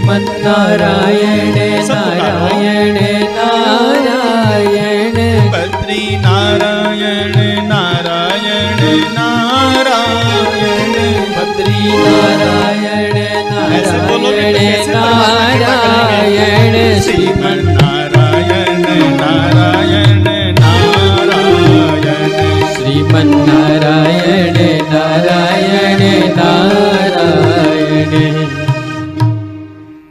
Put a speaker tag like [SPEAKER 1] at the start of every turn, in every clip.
[SPEAKER 1] श्रीमन्नारायण नारायण नारायण
[SPEAKER 2] बद्री नारायण नारायण नारायण
[SPEAKER 1] बद्री नारायण नारायण नारायण
[SPEAKER 2] श्रीमन्नारायण नारायण नारायण
[SPEAKER 1] श्रीमन्नारायण नारायण नारायण।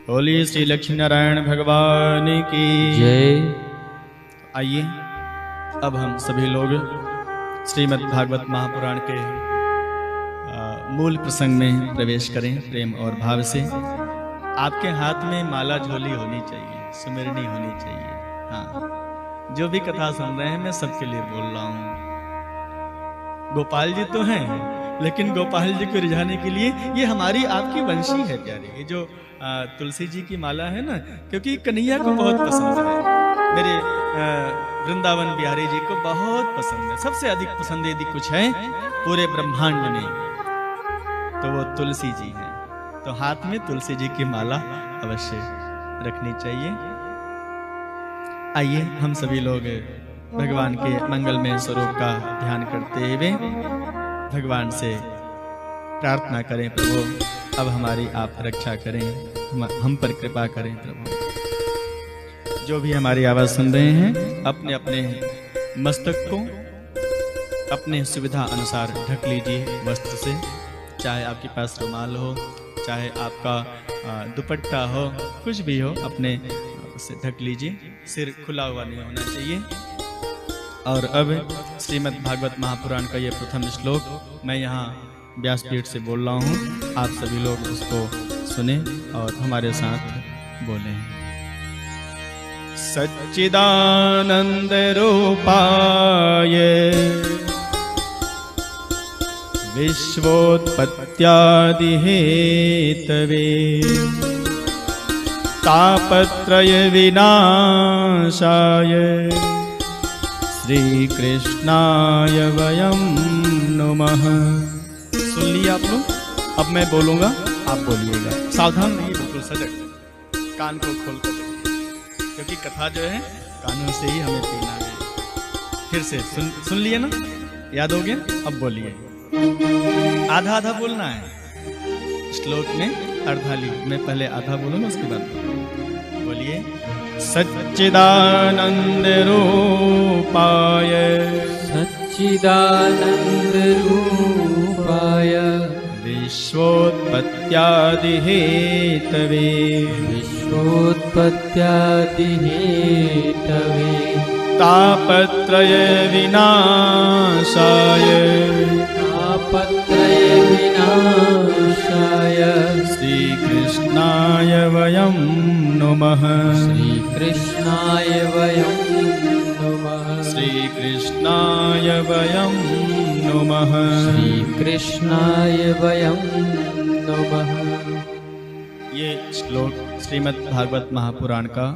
[SPEAKER 2] बोलिए श्री लक्ष्मी नारायण भगवान की
[SPEAKER 1] जय।
[SPEAKER 2] आइए अब हम सभी लोग श्रीमद् भागवत महापुराण के मूल प्रसंग में प्रवेश करें प्रेम और भाव से। आपके हाथ में माला झोली होनी चाहिए, सुमिरनी होनी चाहिए। हाँ, जो भी कथा सुन रहे हैं मैं सबके लिए बोल रहा हूँ। गोपाल जी तो हैं, लेकिन गोपाल जी को रिझाने के लिए ये हमारी आपकी वंशी है प्यारी। ये जो तुलसी जी की माला है ना, क्योंकि कन्हैया को बहुत पसंद है, मेरे वृंदावन बिहारी जी को बहुत पसंद है। सबसे अधिक पसंद यदि कुछ है पूरे ब्रह्मांड में तो वो तुलसी जी हैं। तो हाथ में तुलसी जी की माला अवश्य रखनी चाहिए। आइए हम सभी लोग भगवान के मंगलमय स्वरूप का ध्यान करते हुए भगवान से प्रार्थना करें, प्रभु अब हमारी आप रक्षा करें, हम पर कृपा करें। प्रभु जो भी हमारी आवाज सुन रहे हैं अपने अपने मस्तक को अपने सुविधा अनुसार ढक लीजिए वस्त्र से। चाहे आपके पास रुमाल हो, चाहे आपका दुपट्टा हो, कुछ भी हो अपने से ढक लीजिए। सिर खुला हुआ नहीं होना चाहिए। और अब श्रीमद् भागवत महापुराण का ये प्रथम श्लोक मैं यहाँ व्यासपीठ से बोल रहा हूँ। आप सभी लोग उसको सुने और हमारे साथ बोलें। सच्चिदानंद रूपाय विश्वोत्पत्त्यादि हेतवे तापत्रय विनाशाय श्री कृष्णाय वयं नमः। सुन लिया आप लोग? अब मैं बोलूंगा, आप बोलिएगा। सावधान रहिए, बिल्कुल सजग, कान को खोल कर देखिए, क्योंकि कथा जो है कानों से ही हमें पीना है। फिर से सुन लिए ना, याद हो गया? अब बोलिए। आधा आधा बोलना है श्लोक में, अर्धा ली। मैं पहले आधा बोलूंगा, उसके बाद बोलिए। सच्चिदानंद रूपाय
[SPEAKER 1] सच्चिदानंद रूपाय
[SPEAKER 2] विश्वोत्पत्त्यादि हेतवे
[SPEAKER 1] विश्वोत्पत्त्यादि हेतवे
[SPEAKER 2] तापत्रय विनाशाय
[SPEAKER 1] तापत्रय विनाशाय
[SPEAKER 2] श्री कृष्णाय वयं नमः।
[SPEAKER 1] श्री कृष्णाय वयं नमः।
[SPEAKER 2] श्री कृष्णाय वयं नमः।
[SPEAKER 1] श्री कृष्णाय वयं नमः।
[SPEAKER 2] ये श्लोक श्रीमद् भागवत महापुराण का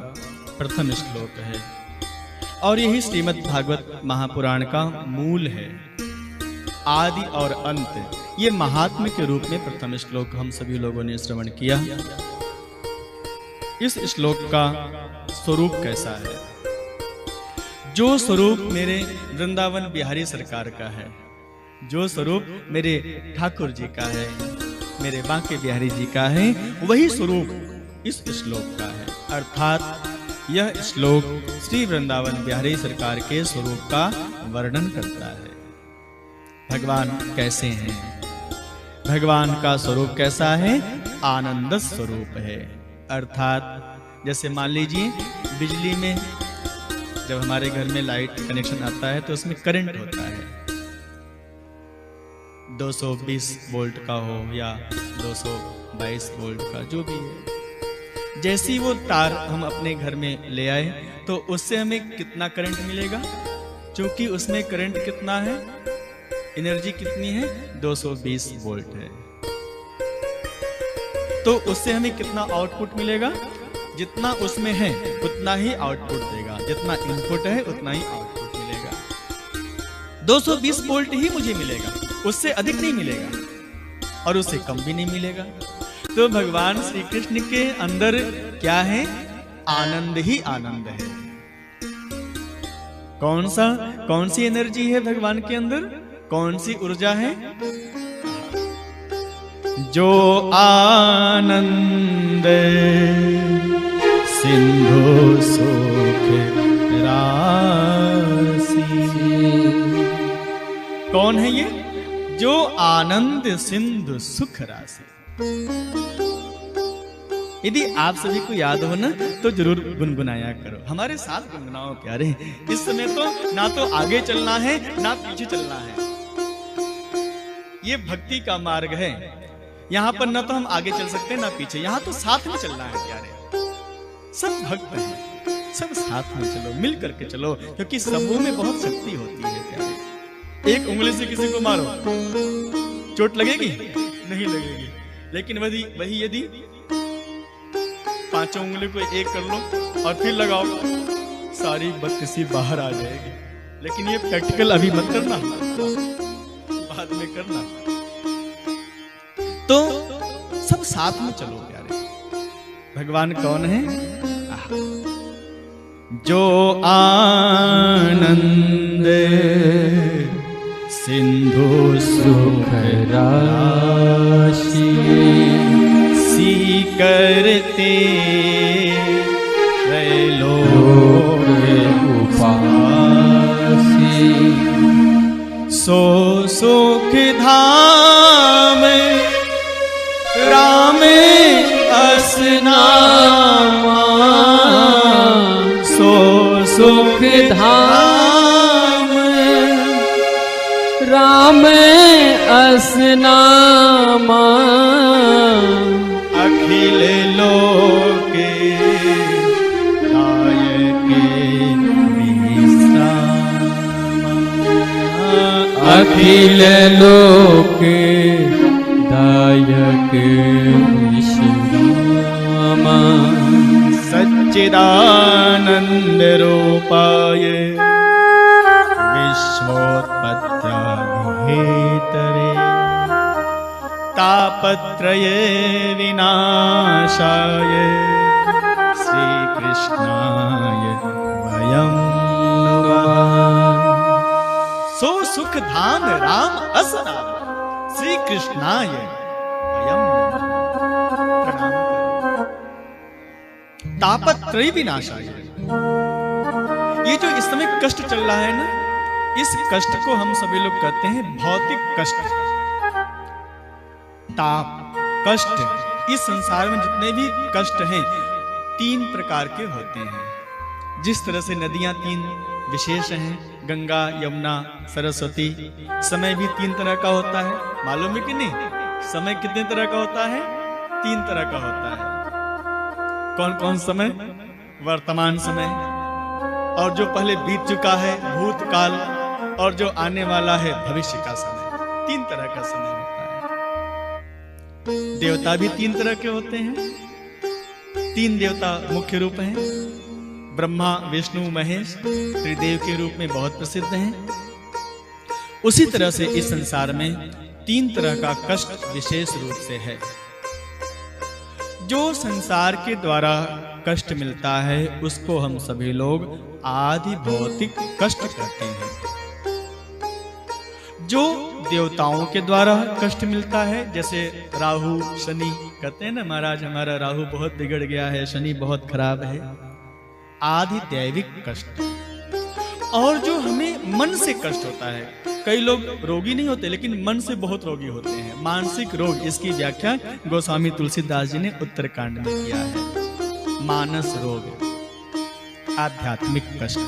[SPEAKER 2] प्रथम श्लोक है और यही श्रीमद् भागवत महापुराण का मूल है, आदि और अंत। ये महात्म्य के रूप में प्रथम श्लोक हम सभी लोगों ने श्रवण किया। इस श्लोक का स्वरूप कैसा है? जो स्वरूप मेरे वृंदावन बिहारी सरकार का है, जो स्वरूप मेरे ठाकुर जी का है, मेरे बांके बिहारी जी का है, वही स्वरूप इस श्लोक का है। अर्थात यह श्लोक श्री वृंदावन बिहारी सरकार के स्वरूप का वर्णन करता है। भगवान कैसे हैं? भगवान का स्वरूप कैसा है? आनंद स्वरूप है। अर्थात जैसे मान लीजिए बिजली में जब हमारे घर में लाइट कनेक्शन आता है तो उसमें करंट होता है, 220 वोल्ट का हो या 222 वोल्ट का, जो भी है। जैसी वो तार हम अपने घर में ले आए तो उससे हमें कितना करंट मिलेगा? क्योंकि उसमें करंट कितना है, एनर्जी कितनी है? 220 वोल्ट है। तो उससे हमें कितना आउटपुट मिलेगा? जितना उसमें है उतना ही आउटपुट देगा, जितना इनपुट है उतना ही आउटपुट मिलेगा। 220 वोल्ट ही मुझे मिलेगा, उससे अधिक नहीं मिलेगा और उससे कम भी नहीं मिलेगा। तो भगवान श्री कृष्ण के अंदर क्या है? आनंद ही आनंद है। कौन सी एनर्जी है भगवान के अंदर? कौन सी ऊर्जा है? जो आनंद सिंधु सुख राशि। कौन है ये? जो आनंद सिंधु सुख राशि। यदि आप सभी को याद हो ना तो जरूर गुनगुनाया करो, हमारे साथ गुनगुनाओ प्यारे। इस समय तो ना तो आगे चलना है ना पीछे चलना है, ये भक्ति का मार्ग है। यहाँ पर ना तो हम आगे चल सकते हैं ना पीछे, यहाँ तो साथ में चलना है प्यारे। सब भक्त हैं, सब साथ में चलो, मिल करके चलो, क्योंकि समूह में बहुत शक्ति होती है प्यारे। एक उंगली से किसी को मारो, चोट लगेगी? नहीं लगेगी। लेकिन वही यदि पांचों उंगली को एक कर लो और फिर लगाओ, सारी बत्तीसी बाहर आ जाएगी। लेकिन ये प्रैक्टिकल अभी मत करना, बाद में करना। तो सब साथ में चलो प्यारे। भगवान कौन है? जो आनंद सिंधु सुख राशि सी करते त्रैलोक उपासी। सो सुख धाम राम असनामा। सो सुख
[SPEAKER 1] धाम राम असनामा।
[SPEAKER 2] अखिल लोक दायक विश्रामा।
[SPEAKER 1] अखिल लोक दायक विश्रामा।
[SPEAKER 2] सच्चिदानंद रूपाय विश्वोत्पत्त्यादिहेतवे। तापत्रय विनाशाय श्री कृष्णाय वयं नमः। सो सुख धाम राम असनाम श्री कृष्णाय वयं प्रणाम। तापत्रय विनाशाय। ये जो इस समय कष्ट चल रहा है ना, इस कष्ट को हम सभी लोग कहते हैं भौतिक कष्ट। ताप, कष्ट, इस संसार में जितने भी कष्ट हैं 3 प्रकार के होते हैं। जिस तरह से नदियां 3 विशेष हैं, गंगा, यमुना, सरस्वती। समय भी 3 तरह का होता है, मालूम है कि नहीं? समय कितने तरह का होता है? 3 तरह का होता है। कौन कौन समय? वर्तमान समय, और जो पहले बीत चुका है भूतकाल, और जो आने वाला है भविष्य का समय। 3 तरह का समय होता है। देवता भी 3 तरह के होते हैं। 3 देवता मुख्य रूप हैं, ब्रह्मा, विष्णु, महेश, त्रिदेव के रूप में बहुत प्रसिद्ध हैं। उसी तरह से इस संसार में 3 तरह का कष्ट विशेष रूप से है। जो संसार के द्वारा कष्ट मिलता है उसको हम सभी लोग आदि भौतिक कष्ट कहते हैं। जो देवताओं के द्वारा कष्ट मिलता है, जैसे राहु, शनि, कहते हैं ना महाराज हमारा राहु बहुत बिगड़ गया है, शनि बहुत खराब है, आदि दैविक कष्ट। और जो हमें मन से कष्ट होता है, कई लोग रोगी नहीं होते लेकिन मन से बहुत रोगी होते हैं, मानसिक रोग। इसकी व्याख्या गोस्वामी तुलसीदास जी ने उत्तरकांड में किया है। मानस रोग, आध्यात्मिक कष्ट।